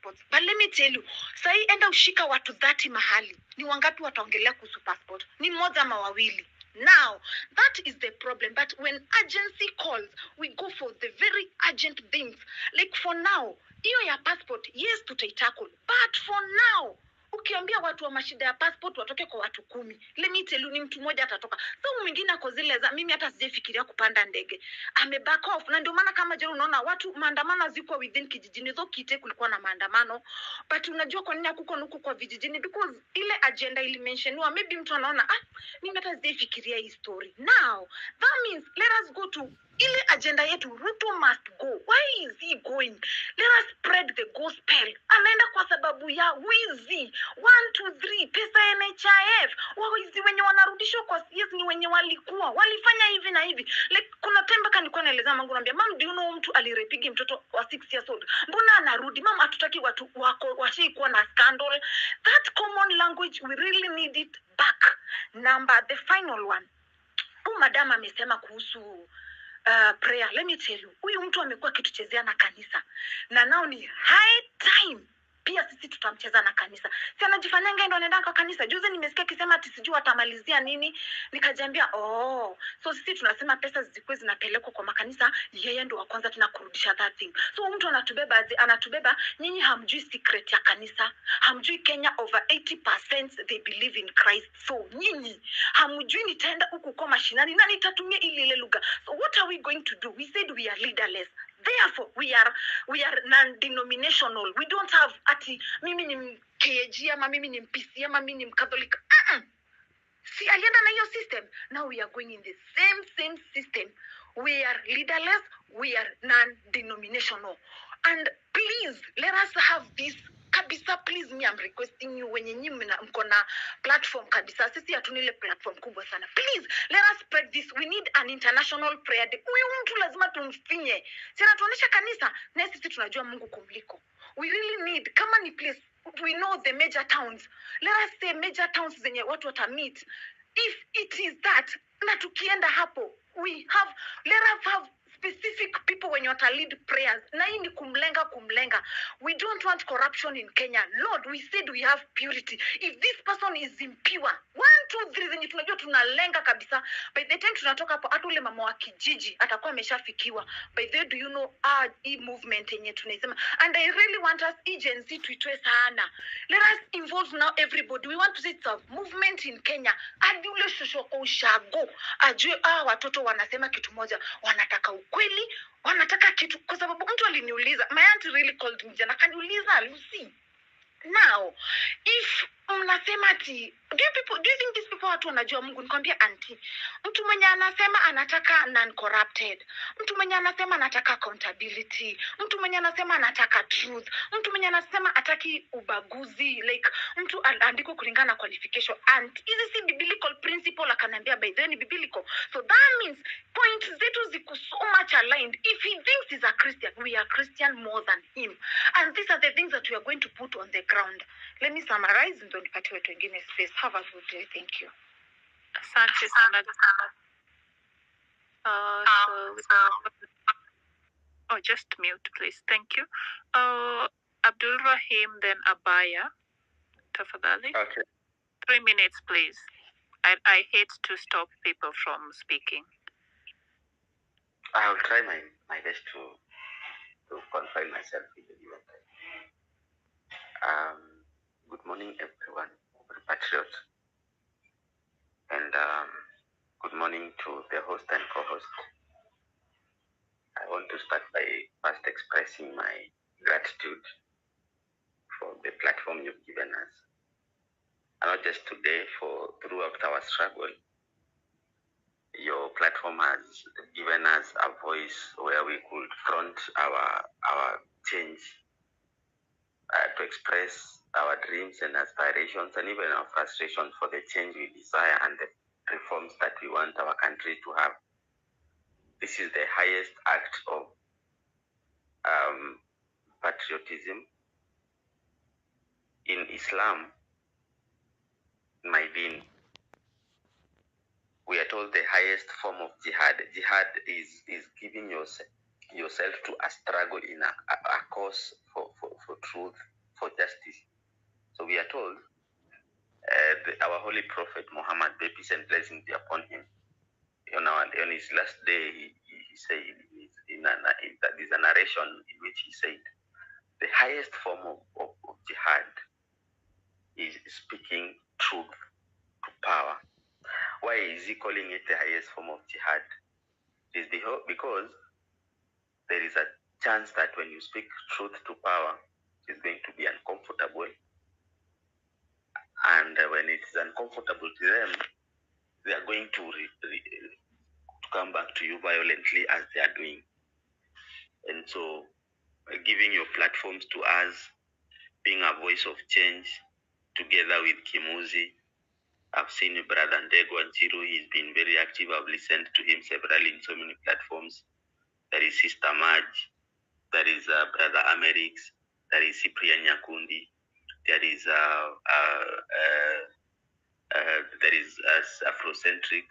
passports. But let me tell you, sahi enda ushika watu 30 mahali. Ni wangapi wataongelea kuhusu passport? Ni mmoja ama wawili. Now, that is the problem. But when agency calls, we go for the very urgent things. Like for now, hiyo ya passport, yes, tutaitackle. But for now, ukiambia watu wa mashida ya passport watoke kwa watu 10. Let me tell you, ni mtu mmoja atatoka. So mwingine ako zile za mimi hata sijafikiria kupanda ndege. Ame back off. Na ndio maana kama jana unaona watu maandamano ziko within kijijini. Though Kite kulikuwa na maandamano. But unajua kwa nini hakuko nuku kwa vijijini? Because ile agenda ili mentionwa, maybe mtu anaona mimi hata sijafikiria hii story. Now, that means let us go to ile agenda yetu. Ruto must go. Why is he going? Let us spread the gospel. Anaenda kwa sababu ya wizi. 1, 2, 3 pesa ya NHIF. Wizi wenye wanarudishwa kwa CS ni wenye walifanya hivi na hivi. Like kuna tembe kanikuwa naeleza mangu naambia, "Mom, do you know mtu alirepigi mtoto wa 6 years old? Mbona anarudi? Mom, hatutaki watu wako washikuwa na scandal." That common language, we really need it back. The final one. Madam amesema kuhusu prayer. Let me tell you, huyu mtu amekuwa akituchezea na kanisa. Na nao ni high time pia sisi tutamcheza na kanisa. Si anajifanyanga ndo anaenda kwa kanisa. Juzi nimesikia akisema ati sijui atamalizia nini. Nikajiambia, so sisi tunasema pesa zikuwe zinapelekwa kwa makanisa, yeye ndo wa kwanza tunakurudisha that thing. So mtu anatubeba, nyinyi hamjui secret ya kanisa. Hamjui Kenya over 80% they believe in Christ. So nyinyi hamjui nitaenda huku kwa mashinani na nitatumia ile lugha. So what are we going to do? We said we are leaderless. Therefore, we are non-denominational. We don't have mimi ni KG ama mimi ni MPC ama mimi ni Catholic. See, alienda na hiyo system. Now we are going in the same system. We are leaderless. We are non-denominational. And please, let us have this. Kabisa, please, me, I'm requesting you when you mko na platform kabisa. Sisi hatunile platform kubwa sana. Please, let us spread this. We need an international prayer day. Huyu mtu lazima tumfinye. Sina tuonesha kanisa, na sisi tunajua Mungu kumliko. We really need, kama ni place, we know the major towns. Let us say major towns zenye watu watameet. If it is that, na tukienda hapo, let us have specific people when you are to lead prayers. Na hii ni kumlenga. We don't want corruption in Kenya. Lord, we said we have purity. If this person is impure, 1, 2, 3 zenye tunajua tunalenga kabisa. By the time tunatoka hapo, hata ule mama wa kijiji atakuwa ameshafikiwa. By the way, do you know hii movement yenye tunaisema? And I really want us agency tuitwe sana. Let us involve now everybody. We want to see it's a movement in Kenya. Hadi ule shoshoko ushago ajue watoto wanasema kitu moja, wanataka ukweli, wanataka kitu, kwa sababu mtu aliniuliza, my aunt really called me jana, kaniuliza, Lucy, now if mnasema ati do you think these people watu wanajua Mungu? Nikwambia auntie, mtu mwenye anasema anataka non-corrupted, mtu mwenye anasema anataka accountability, mtu mwenye anasema anataka truth, mtu mwenye anasema hataki ubaguzi, like mtu andiko kulingana na qualification, and hizi si biblical principle, akaniambia by then biblical. So that means points zetu ziko so much aligned. If he thinks he's a Christian, we are Christian more than him, and these are the things that we are going to put on the ground. Let me summarize and don't cut watu wengine space. Have a good day. Thank you. Asante sana. Just mute, please. Thank you. Abdul Rahim, then Abaya. Tafadhali. Okay. 3 minutes, please. I hate to stop people from speaking. I will try my best to confine myself in the given time. Good morning, everyone, patriots, and good morning to the host and co-host. I want to start by first expressing my gratitude for the platform you've given us, and not just today, for throughout our struggle. Your platform has given us a voice where we could front our change, to express our dreams and aspirations, and even our frustrations for the change we desire and the reforms that we want our country to have. This is the highest act of patriotism. In Islam, my deen, we are told the highest form of jihad. Jihad is giving yourself to a struggle in a cause for truth for justice. So we are told, our holy prophet Muhammad, may peace and blessings be upon him, on his last day, he said, there's a narration in which he said, the highest form of jihad is speaking truth to power. Why is he calling it the highest form of jihad? It is because there is a chance that when you speak truth to power, it's going to be uncomfortable. And when it is uncomfortable to them, they are going to come back to you violently as they are doing. And so giving your platforms to us, being a voice of change, together with Kimuzi. I've seen Brother Ndego and Chiru, he's been very active. I've listened to him severally in so many platforms. There is Sister Madge, there is Brother Amerix, there is Cyprian Nyakundi, there is Afrocentric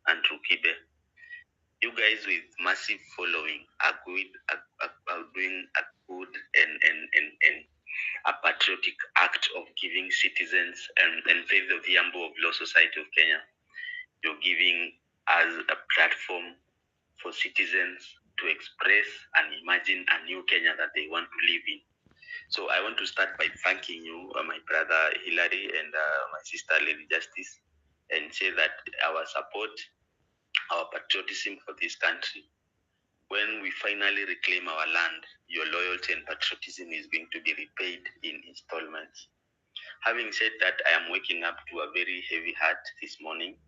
and Rukibe. You guys with massive following are doing a good and a patriotic act of giving citizens and faith of the Yambo of Law Society of Kenya. You're giving us a platform for citizens to express and imagine a new Kenya that they want to live in. So I want to start by thanking you, my brother Hilary and my sister Lady Justice, and say that our support, our patriotism for this country, when we finally reclaim our land, your loyalty and patriotism is going to be repaid in installments. Having said that, I am waking up to a very heavy heart this morning,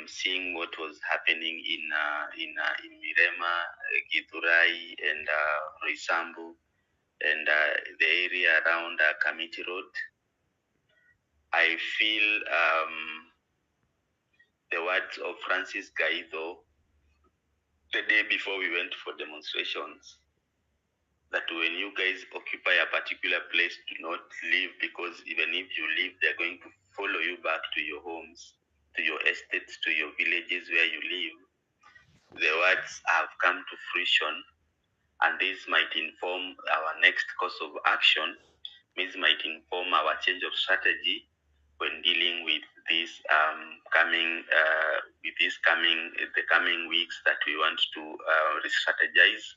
seeing what was happening in Mirema, Githurai, and Roysambu, and the area around Kamiti Road. I feel the words of Francis Gaido the day before we went for demonstrations, that when you guys occupy a particular place, do not leave, because even if you leave, they're going to follow you back to your homes, to your estates, to your villages where you live. The words have come to fruition, and this might inform our next course of action. This might inform our change of strategy when dealing with this the coming weeks that we want to re-strategize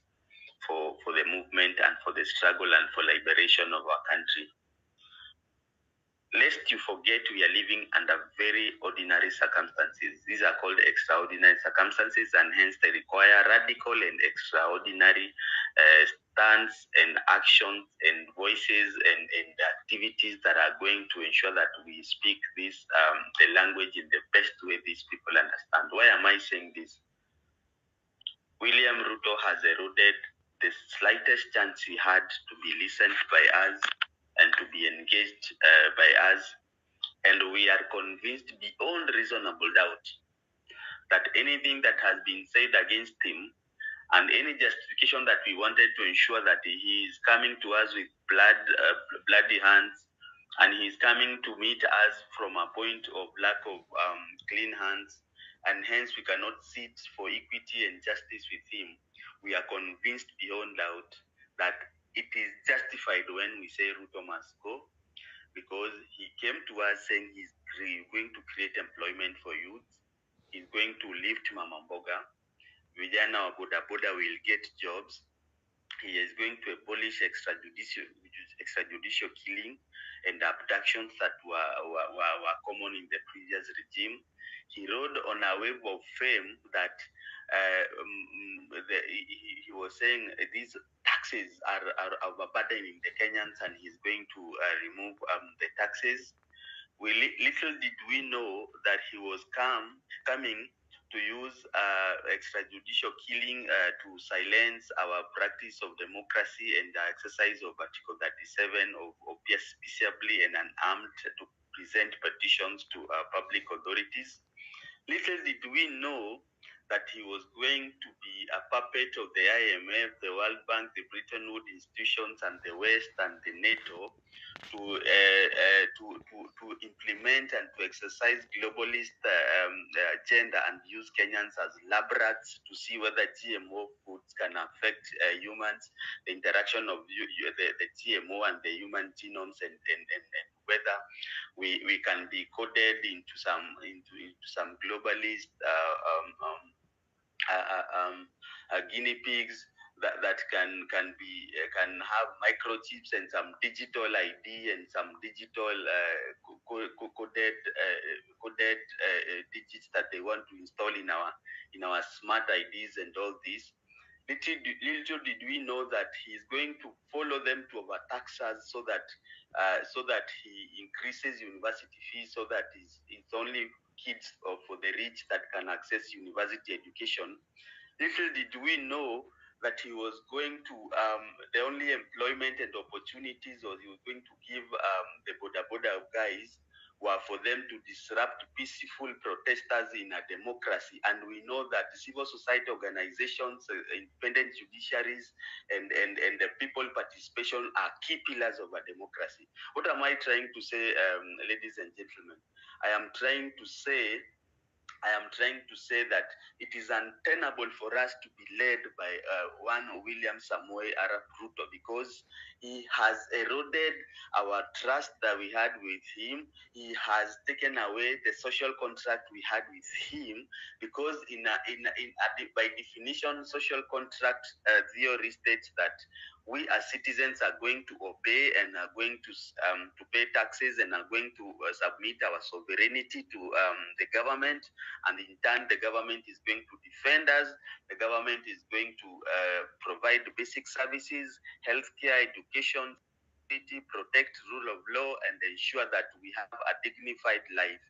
for the movement and for the struggle and for liberation of our country. Lest you forget, we are living under very ordinary circumstances. These are called extraordinary circumstances, and hence they require radical and extraordinary stance and actions and voices and activities that are going to ensure that we speak this the language in the best way these people understand. Why am I saying this? William Ruto has eroded the slightest chance he had to be listened by us and to be engaged by us. And we are convinced beyond reasonable doubt that anything that has been said against him and any justification that we wanted to ensure that he is coming to us with bloody hands, and he is coming to meet us from a point of lack of clean hands, and hence we cannot sit for equity and justice with him. We are convinced beyond doubt that it is justified when we say Ruto must go, because he came to us saying he's going to create employment for youth, he's going to lift Mama Mboga, vijana wa boda boda will get jobs, he is going to abolish extrajudicial killing and abductions that were common in the previous regime. He rode on a wave of fame that he was saying these taxes are overburdening the Kenyans, and he's going to remove the taxes. Little did we know that he was coming to use extrajudicial killing to silence our practice of democracy and the exercise of Article 37 of peaceably and unarmed to present petitions to public authorities. Little did we know that he was going to be a puppet of the IMF, the World Bank, the Bretton Woods institutions, and the West and the NATO to implement and to exercise globalist agenda and use Kenyans as lab rats to see whether GMO foods can affect humans, the interaction of the GMO and the human genomes, and whether we can be coded into some globalist guinea pigs that can have microchips and some digital ID and some digital coded digits that they want to install in our smart IDs and all this. Little did we know that he's going to follow them to overtax us so that he increases university fees, so that it's only kids for the rich that can access university education. Little did we know that he was going to the only employment and opportunities, or he was going to give the boda guys, were for them to disrupt peaceful protesters in a democracy. And we know that civil society organizations, independent judiciaries, and the people participation are key pillars of a democracy. What am I trying to say, ladies and gentlemen? I am trying to say that it is untenable for us to be led by one William Samoei Arap Ruto, because he has eroded our trust that we had with him. He has taken away the social contract we had with him, because by definition, social contract theory states that we as citizens are going to obey and are going to pay taxes and are going to submit our sovereignty to the government, and in turn the government is going to defend us. The government is going to provide basic services, healthcare, education, protect rule of law, and ensure that we have a dignified life.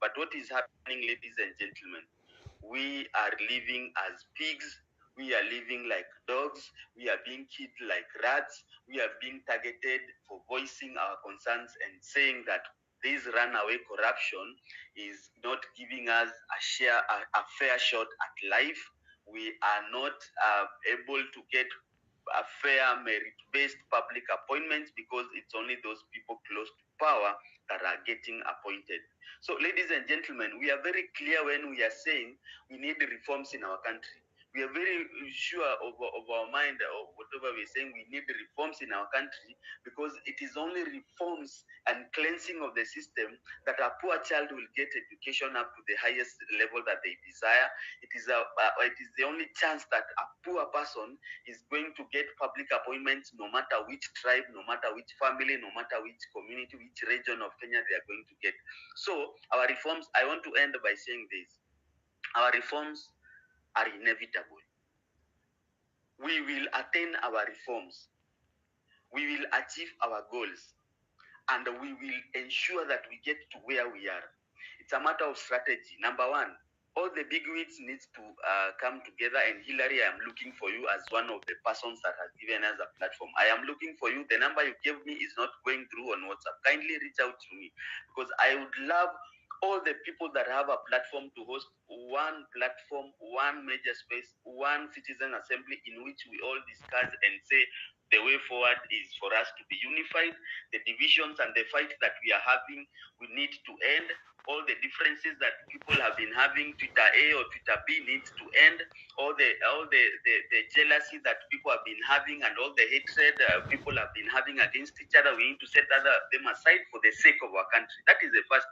But what is happening, ladies and gentlemen? We are living as pigs. We are living like dogs. We are being killed like rats. We are being targeted for voicing our concerns and saying that this runaway corruption is not giving us a fair shot at life. We are not able to get a fair merit-based public appointments, because it's only those people close to power that are getting appointed. So, ladies and gentlemen, we are very clear when we are saying we need reforms in our country. We are very sure of our mind, or whatever we're saying, we need reforms in our country, because it is only reforms and cleansing of the system that a poor child will get education up to the highest level that they desire. It is the only chance that a poor person is going to get public appointments, no matter which tribe, no matter which family, no matter which community, which region of Kenya they are going to get. So our reforms, I want to end by saying this. Our reforms are inevitable. We will attain our reforms. We will achieve our goals. And we will ensure that we get to where we are. It's a matter of strategy. Number one, all the bigwigs needs to come together. And Hillary, I am looking for you as one of the persons that has given us a platform. I am looking for you. The number you gave me is not going through on WhatsApp. Kindly reach out to me, because I would love all the people that have a platform to host one platform, one major space, one citizen assembly in which we all discuss and say the way forward is for us to be unified. The divisions and the fight that we are having, we need to end. All the differences that people have been having, Twitter A or Twitter B, needs to end. All the jealousy that people have been having, and all the hatred people have been having against each other, we need to set them aside for the sake of our country. That is the first